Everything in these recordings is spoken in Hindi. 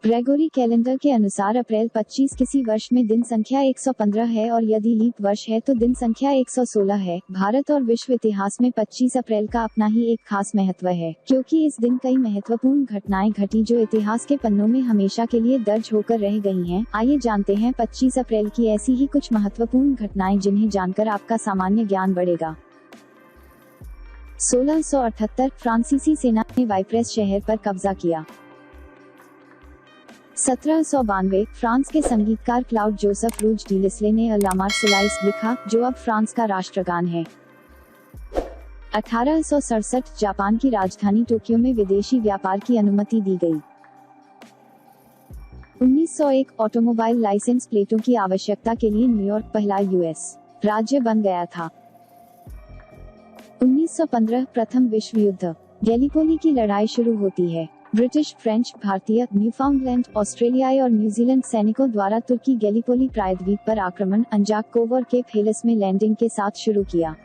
ग्रेगोरी कैलेंडर के अनुसार अप्रैल 25 किसी वर्ष में दिन संख्या 115 है और यदि लीप वर्ष है तो दिन संख्या 116 है। भारत और विश्व इतिहास में 25 अप्रैल का अपना ही एक खास महत्व है, क्योंकि इस दिन कई महत्वपूर्ण घटनाएं घटी जो इतिहास के पन्नों में हमेशा के लिए दर्ज होकर रह गई हैं। आइए जानते हैं 25 अप्रैल की ऐसी ही कुछ महत्वपूर्ण घटनाएं जिन्हें जानकर आपका सामान्य ज्ञान बढ़ेगा। 1678 फ्रांसीसी सेना ने वाइप्रेस शहर पर कब्जा किया। 1792 फ्रांस के संगीतकार क्लाउड जोसेफ रूज डिलिस्ले ने अ ला मार्सेलाइस लिखा, जो अब फ्रांस का राष्ट्रगान है। 1867 जापान की राजधानी टोक्यो में विदेशी व्यापार की अनुमति दी गई। 1901 ऑटोमोबाइल लाइसेंस प्लेटों की आवश्यकता के लिए न्यूयॉर्क पहला यूएस राज्य बन गया था। 1915 प्रथम विश्व युद्ध, गैलीपोली की लड़ाई शुरू होती है। ब्रिटिश, फ्रेंच, भारतीय, न्यूफाउंडलैंड, ऑस्ट्रेलियाई और न्यूजीलैंड सैनिकों द्वारा तुर्की गैलीपोली प्रायद्वीप पर आक्रमण अंजाक कोव और केप हेलिस में लैंडिंग के साथ शुरू किया।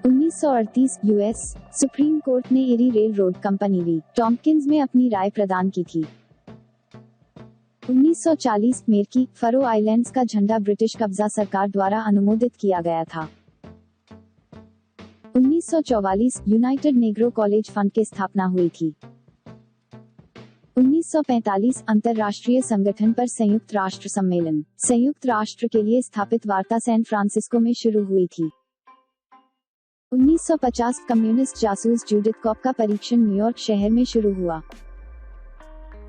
1938 यूएस सुप्रीम कोर्ट ने एरी रेल रोड कंपनी वी टॉम्किंस में अपनी राय प्रदान की थी। 1940 मेरकी फरो आइलैंड्स का झंडा ब्रिटिश कब्जा सरकार द्वारा अनुमोदित किया गया था। 1944 यूनाइटेड नेग्रो कॉलेज फंड की स्थापना हुई थी। 1945 अंतर्राष्ट्रीय संगठन पर संयुक्त राष्ट्र सम्मेलन संयुक्त राष्ट्र के लिए स्थापित वार्ता सैन फ्रांसिस्को में शुरू हुई थी। 1950 कम्युनिस्ट जासूस जूडिथ कॉप का परीक्षण न्यूयॉर्क शहर में शुरू हुआ।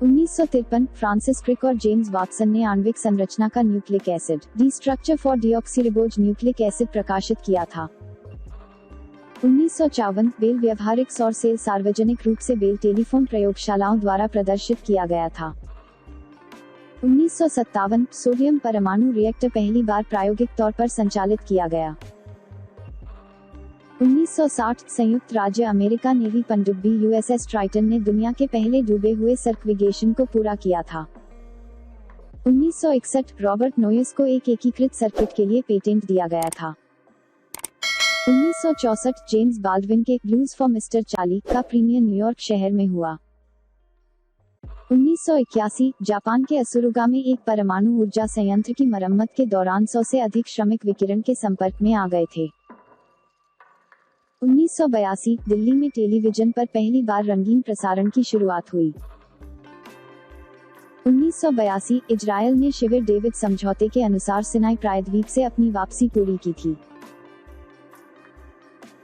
1953 फ्रांसिस क्रिक और जेम्स वाटसन ने आणविक संरचना का nucleic acid the structure for deoxyribose nucleic acid प्रकाशित किया था। 1954 बेल व्यवहारिक सौर सेल सार्वजनिक रूप से बेल टेलीफोन प्रयोगशालाओं द्वारा प्रदर्शित किया गया था। 1957 सोडियम परमाणु रिएक्टर पहली बार प्रायोगिक तौर पर संचालित किया गया। 1960 संयुक्त राज्य अमेरिका नेवी पनडुब्बी यूएसएस ट्राइटन ने दुनिया के पहले डूबे हुए सर्कविगेशन को पूरा किया था। 1961 रॉबर्ट नोयस को एक एकीकृत सर्किट के लिए पेटेंट दिया गया था। 1964 जेम्स बाल्डविन के ब्लूज फॉर मिस्टर चार्ली का प्रीमियर न्यूयॉर्क शहर में हुआ। 1981 जापान के असुरुगा में एक परमाणु ऊर्जा संयंत्र की मरम्मत के दौरान 100 से अधिक श्रमिक विकिरण के संपर्क में आ गए थे। 1982 दिल्ली में टेलीविजन पर पहली बार रंगीन प्रसारण की शुरुआत हुई। 1982 इजरायल ने शिविर डेविड समझौते के अनुसार सिनाई प्रायद्वीप से अपनी वापसी पूरी की थी।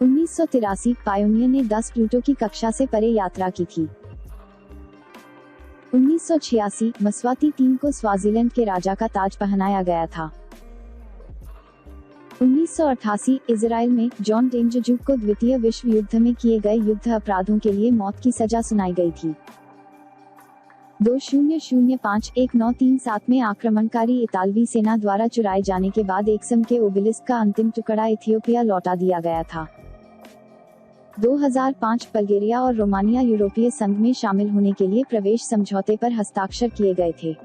1983 पायोनियर ने 10 प्लूटो की कक्षा से परे यात्रा की थी। 1986 मस्वाती टीम को स्वाजीलैंड के राजा का ताज पहनाया गया था। 1988 इजराइल में जॉन डेंजरजूक को द्वितीय विश्व युद्ध में किए गए युद्ध अपराधों के लिए मौत की सजा सुनाई गई थी। 2005-1937 में आक्रमणकारी इतालवी सेना द्वारा चुराए जाने के बाद एक्सम के ओबेलिस्क का अंतिम टुकड़ा इथियोपिया लौटा दिया गया था। 2005 बल्गेरिया और रोमानिया यूरोपीय संघ में शामिल होने के लिए प्रवेश समझौते पर हस्ताक्षर किए गए थे।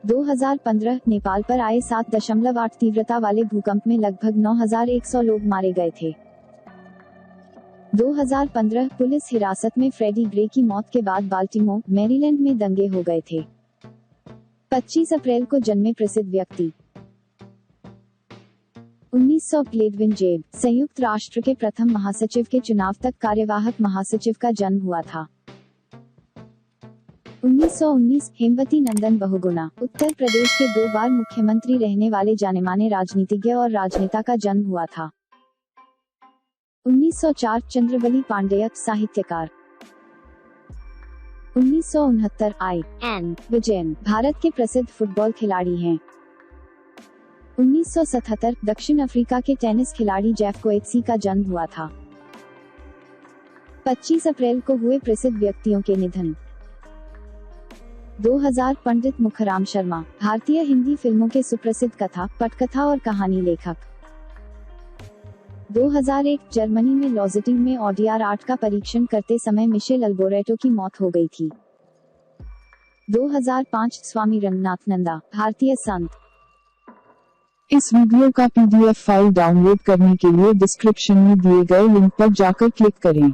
2015 नेपाल पर आए 7.8 तीव्रता वाले भूकंप में लगभग 9,100 लोग मारे गए थे। 2015 पुलिस हिरासत में फ्रेडी ग्रे की मौत के बाद बाल्टीमोर, मैरीलैंड में दंगे हो गए थे। 25 अप्रैल को जन्मे प्रसिद्ध व्यक्ति 1900 ग्लेडविन जेब संयुक्त राष्ट्र के प्रथम महासचिव के चुनाव तक कार्यवाहक महासचिव का जन्म हुआ था। 1919 हेमवती नंदन बहुगुणा उत्तर प्रदेश के 2 बार मुख्यमंत्री रहने वाले जानेमाने राजनीतिज्ञ और राजनेता का जन्म हुआ था। 1904 चंद्रवली पांडेय साहित्यकार। 1969 I.N. विजयन भारत के प्रसिद्ध फुटबॉल खिलाड़ी हैं। 1977 दक्षिण अफ्रीका के टेनिस खिलाड़ी जेफ कोएत्सी का जन्म हुआ था। 25 अप्रैल को हुए प्रसिद्ध व्यक्तियों के निधन। 2000 पंडित मुखराम शर्मा भारतीय हिंदी फिल्मों के सुप्रसिद्ध कथा, पटकथा और कहानी लेखक। 2001 जर्मनी में लॉजेटिंग में ऑडियार 8 का परीक्षण करते समय मिशेल अल्बोरेटो की मौत हो गई थी। 2005 स्वामी रंगनाथनंदा भारतीय संत। इस वीडियो का PDF फाइल डाउनलोड करने के लिए डिस्क्रिप्शन में दिए गए लिंक पर जाकर क्लिक करें।